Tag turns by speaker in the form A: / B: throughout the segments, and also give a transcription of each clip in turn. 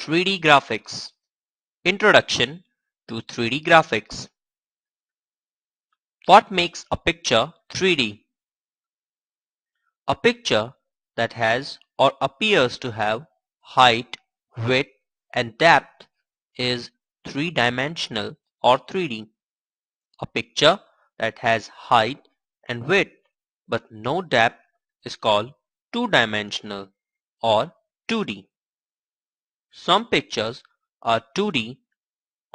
A: 3D graphics. Introduction to 3D graphics. What makes a picture 3D? A picture that has or appears to have height, width, and depth is three-dimensional or 3D. A picture that has height and width but no depth is called two-dimensional or 2D. Some pictures are 2D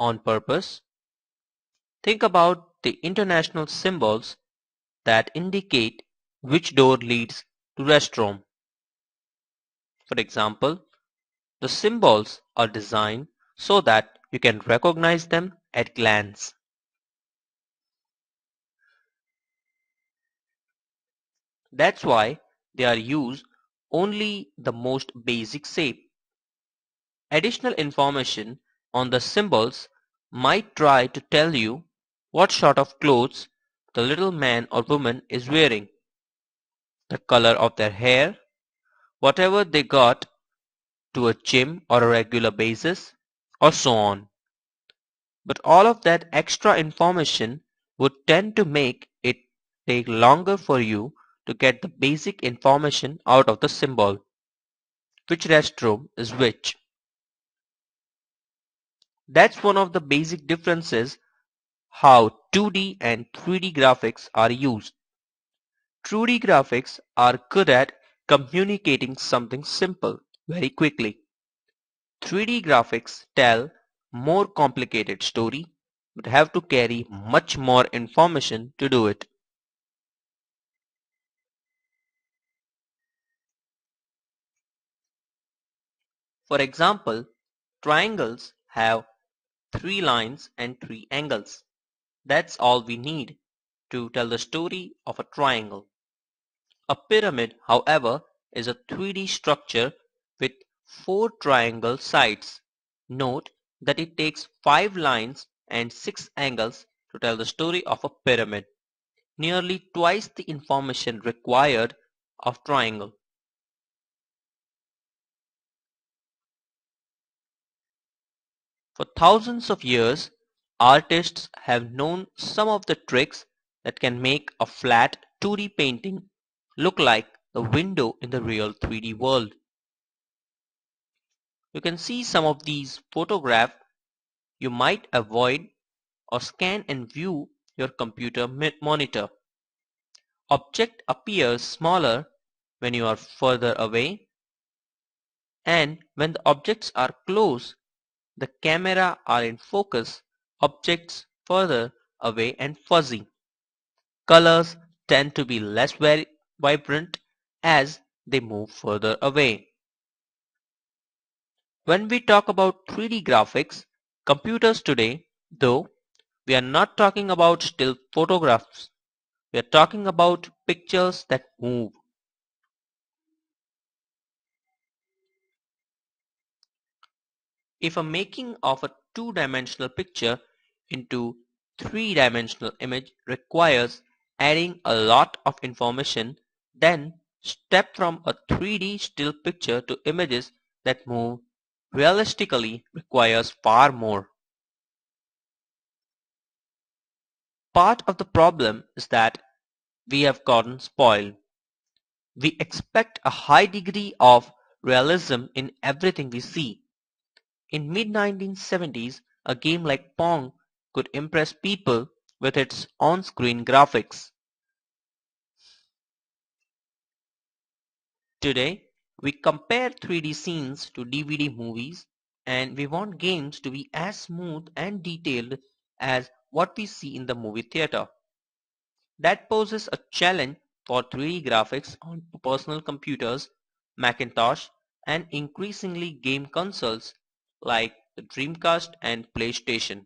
A: on purpose. Think about the international symbols that indicate which door leads to restroom. For example, the symbols are designed so that you can recognize them at glance. That's why they are used only the most basic shape. Additional information on the symbols might try to tell you what sort of clothes the little man or woman is wearing, the color of their hair, whatever they got to a gym or a regular basis, or so on. But all of that extra information would tend to make it take longer for you to get the basic information out of the symbol. Which restroom is which? That's one of the basic differences how 2D and 3D graphics are used. 2D graphics are good at communicating something simple very quickly. 3D graphics tell more complicated story but have to carry much more information to do it. For example, triangles have 3 lines and 3 angles. That's all we need to tell the story of a triangle. A pyramid, however, is a 3D structure with 4 triangle sides. Note that it takes 5 lines and 6 angles to tell the story of a pyramid, nearly twice the information required of triangle. For thousands of years, artists have known some of the tricks that can make a flat 2D painting look like the window in the real 3D world. You can see some of these photographs you might avoid or scan and view your computer monitor. Object appears smaller when you are further away, and when the objects are close, the camera are in focus, objects further away and fuzzy. Colors tend to be less very vibrant as they move further away. When we talk about 3D graphics, computers today, though, we are not talking about still photographs. We are talking about pictures that move. If a making of a two-dimensional picture into three-dimensional image requires adding a lot of information, then step from a 3D still picture to images that move realistically requires far more. Part of the problem is that we have gotten spoiled. We expect a high degree of realism in everything we see. In mid-1970s, a game like Pong could impress people with its on-screen graphics. Today, we compare 3D scenes to DVD movies, and we want games to be as smooth and detailed as what we see in the movie theater. That poses a challenge for 3D graphics on personal computers, Macintosh, and increasingly game consoles like the Dreamcast and PlayStation.